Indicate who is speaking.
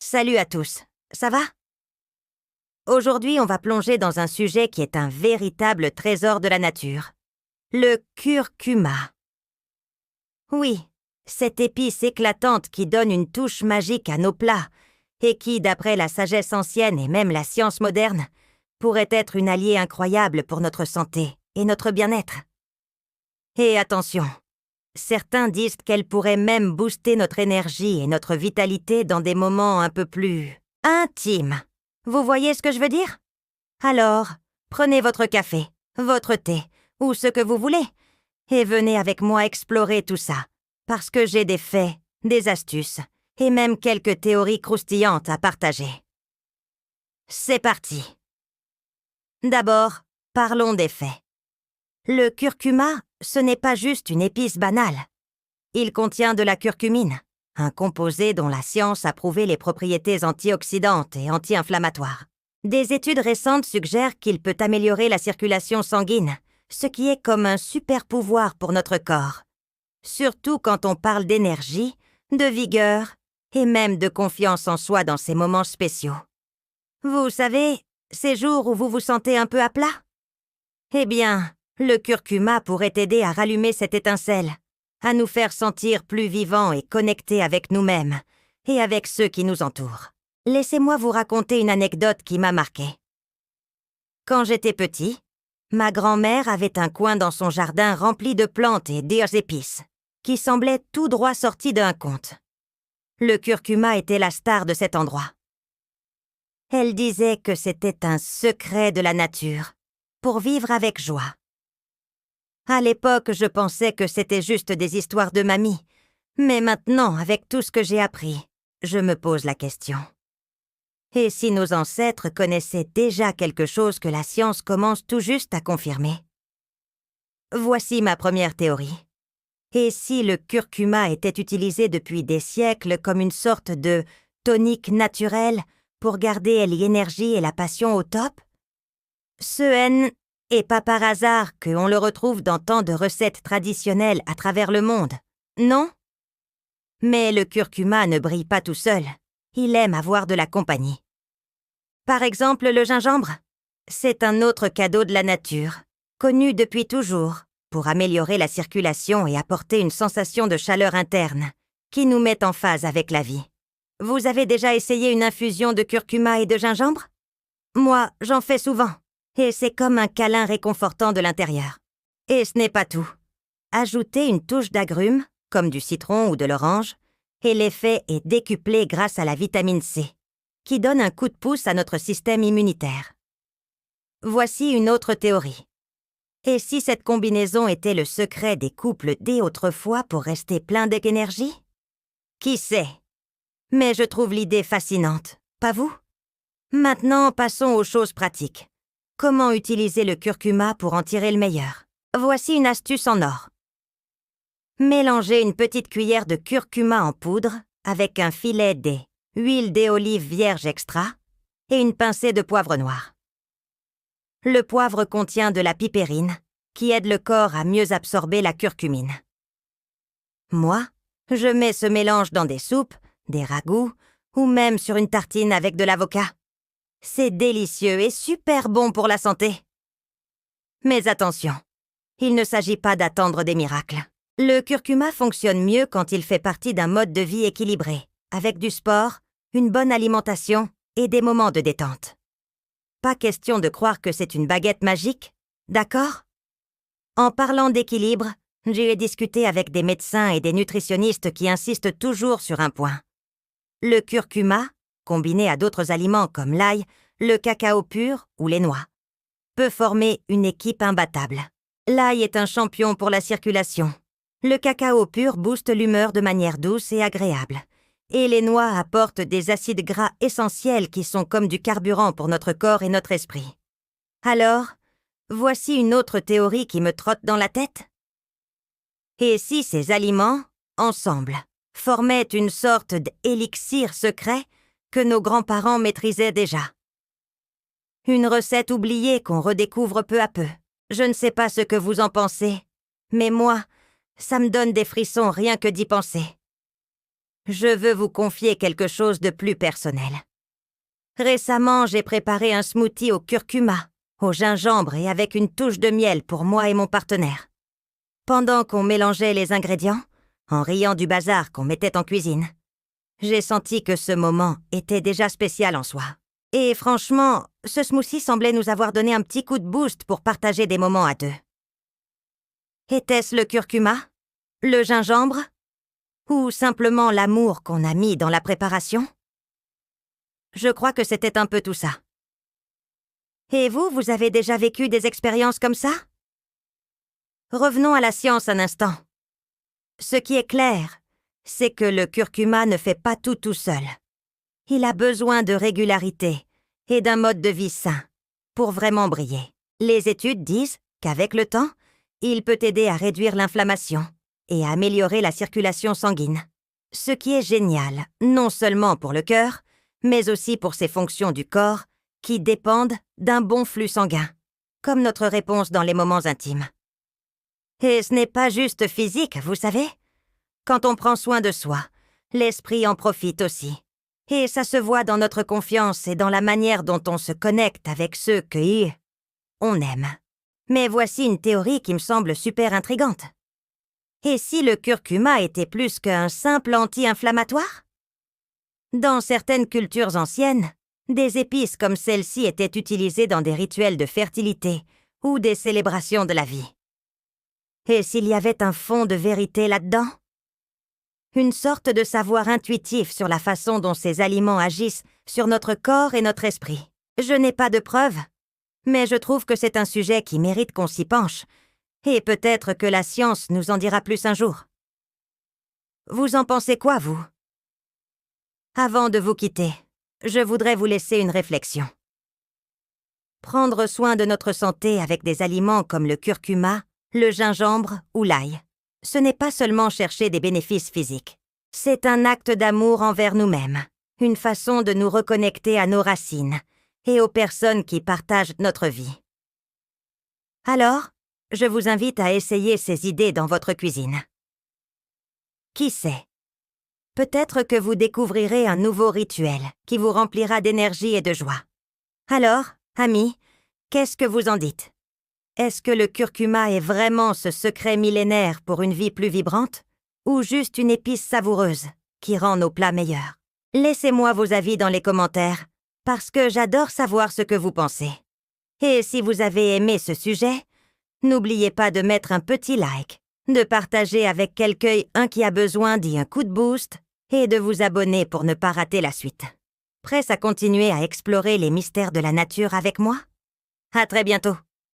Speaker 1: Salut à tous, ça va? Aujourd'hui, on va plonger dans un sujet qui est un véritable trésor de la nature. Le curcuma. Oui, cette épice éclatante qui donne une touche magique à nos plats et qui, d'après la sagesse ancienne et même la science moderne, pourrait être une alliée incroyable pour notre santé et notre bien-être. Et attention, certains disent qu'elle pourrait même booster notre énergie et notre vitalité dans des moments un peu plus intimes. Vous voyez ce que je veux dire? Alors, prenez votre café, votre thé, ou ce que vous voulez, et venez avec moi explorer tout ça, parce que j'ai des faits, des astuces, et même quelques théories croustillantes à partager. C'est parti. D'abord, parlons des faits. Le curcuma, ce n'est pas juste une épice banale. Il contient de la curcumine, un composé dont la science a prouvé les propriétés antioxydantes et anti-inflammatoires. Des études récentes suggèrent qu'il peut améliorer la circulation sanguine, ce qui est comme un super pouvoir pour notre corps. Surtout quand on parle d'énergie, de vigueur et même de confiance en soi dans ces moments spéciaux. Vous savez, ces jours où vous vous sentez un peu à plat? Eh bien, le curcuma pourrait aider à rallumer cette étincelle, à nous faire sentir plus vivants et connectés avec nous-mêmes et avec ceux qui nous entourent. Laissez-moi vous raconter une anecdote qui m'a marquée. Quand j'étais petit, ma grand-mère avait un coin dans son jardin rempli de plantes et d'épices, qui semblaient tout droit sortis d'un conte. Le curcuma était la star de cet endroit. Elle disait que c'était un secret de la nature, pour vivre avec joie. À l'époque, je pensais que c'était juste des histoires de mamie, mais maintenant, avec tout ce que j'ai appris, je me pose la question. Et si nos ancêtres connaissaient déjà quelque chose que la science commence tout juste à confirmer? Voici ma première théorie. Et si le curcuma était utilisé depuis des siècles comme une sorte de tonique naturel pour garder l'énergie et la passion au top? Ce n'est pas par hasard qu'on le retrouve dans tant de recettes traditionnelles à travers le monde, non? Mais le curcuma ne brille pas tout seul. Il aime avoir de la compagnie. Par exemple, le gingembre. C'est un autre cadeau de la nature, connu depuis toujours, pour améliorer la circulation et apporter une sensation de chaleur interne, qui nous met en phase avec la vie. Vous avez déjà essayé une infusion de curcuma et de gingembre? Moi, j'en fais souvent, et c'est comme un câlin réconfortant de l'intérieur. Et ce n'est pas tout. Ajoutez une touche d'agrumes, comme du citron ou de l'orange, et l'effet est décuplé grâce à la vitamine C, qui donne un coup de pouce à notre système immunitaire. Voici une autre théorie. Et si cette combinaison était le secret des couples dès autrefois pour rester plein d'énergie? Qui sait? Mais je trouve l'idée fascinante, pas vous? Maintenant, passons aux choses pratiques. Comment utiliser le curcuma pour en tirer le meilleur? Voici une astuce en or. Mélangez une petite cuillère de curcuma en poudre avec un filet d'huile d'olive vierge extra et une pincée de poivre noir. Le poivre contient de la pipérine, qui aide le corps à mieux absorber la curcumine. Moi, je mets ce mélange dans des soupes, des ragoûts ou même sur une tartine avec de l'avocat. C'est délicieux et super bon pour la santé. Mais attention, il ne s'agit pas d'attendre des miracles. Le curcuma fonctionne mieux quand il fait partie d'un mode de vie équilibré, avec du sport, une bonne alimentation et des moments de détente. Pas question de croire que c'est une baguette magique, d'accord? En parlant d'équilibre, j'ai discuté avec des médecins et des nutritionnistes qui insistent toujours sur un point. Le curcuma, combiné à d'autres aliments comme l'ail, le cacao pur ou les noix, peut former une équipe imbattable. L'ail est un champion pour la circulation. Le cacao pur booste l'humeur de manière douce et agréable. Et les noix apportent des acides gras essentiels qui sont comme du carburant pour notre corps et notre esprit. Alors, voici une autre théorie qui me trotte dans la tête. Et si ces aliments, ensemble, formaient une sorte d'élixir secret que nos grands-parents maîtrisaient déjà? Une recette oubliée qu'on redécouvre peu à peu. Je ne sais pas ce que vous en pensez, mais moi, ça me donne des frissons rien que d'y penser. je veux vous confier quelque chose de plus personnel. Récemment, j'ai préparé un smoothie au curcuma, au gingembre et avec une touche de miel pour moi et mon partenaire. Pendant qu'on mélangeait les ingrédients, en riant du bazar qu'on mettait en cuisine, j'ai senti que ce moment était déjà spécial en soi. Et franchement, ce smoothie semblait nous avoir donné un petit coup de boost pour partager des moments à deux. Était-ce le curcuma? Le gingembre? Ou simplement l'amour qu'on a mis dans la préparation? Je crois que c'était un peu tout ça. Et vous avez déjà vécu des expériences comme ça? Revenons à la science un instant. Ce qui est clair, c'est que le curcuma ne fait pas tout seul. Il a besoin de régularité et d'un mode de vie sain pour vraiment briller. Les études disent qu'avec le temps, il peut aider à réduire l'inflammation et à améliorer la circulation sanguine. Ce qui est génial, non seulement pour le cœur, mais aussi pour ses fonctions du corps qui dépendent d'un bon flux sanguin, comme notre réponse dans les moments intimes. Et ce n'est pas juste physique, vous savez. Quand on prend soin de soi, l'esprit en profite aussi. Et ça se voit dans notre confiance et dans la manière dont on se connecte avec ceux on aime. Mais voici une théorie qui me semble super intrigante. Et si le curcuma était plus qu'un simple anti-inflammatoire? Dans certaines cultures anciennes, des épices comme celle-ci étaient utilisées dans des rituels de fertilité ou des célébrations de la vie. Et s'il y avait un fond de vérité là-dedans? Une sorte de savoir intuitif sur la façon dont ces aliments agissent sur notre corps et notre esprit. Je n'ai pas de preuves, mais je trouve que c'est un sujet qui mérite qu'on s'y penche, et peut-être que la science nous en dira plus un jour. Vous en pensez quoi, vous? Avant de vous quitter, je voudrais vous laisser une réflexion. Prendre soin de notre santé avec des aliments comme le curcuma, le gingembre ou l'ail, ce n'est pas seulement chercher des bénéfices physiques. C'est un acte d'amour envers nous-mêmes, une façon de nous reconnecter à nos racines et aux personnes qui partagent notre vie. Alors, je vous invite à essayer ces idées dans votre cuisine. Qui sait? Peut-être que vous découvrirez un nouveau rituel qui vous remplira d'énergie et de joie. Alors, amis, qu'est-ce que vous en dites? Est-ce que le curcuma est vraiment ce secret millénaire pour une vie plus vibrante? Ou juste une épice savoureuse qui rend nos plats meilleurs? Laissez-moi vos avis dans les commentaires, parce que j'adore savoir ce que vous pensez. Et si vous avez aimé ce sujet, n'oubliez pas de mettre un petit like, de partager avec quelqu'un qui a besoin d'un coup de boost et de vous abonner pour ne pas rater la suite. Prêts à continuer à explorer les mystères de la nature avec moi? À très bientôt!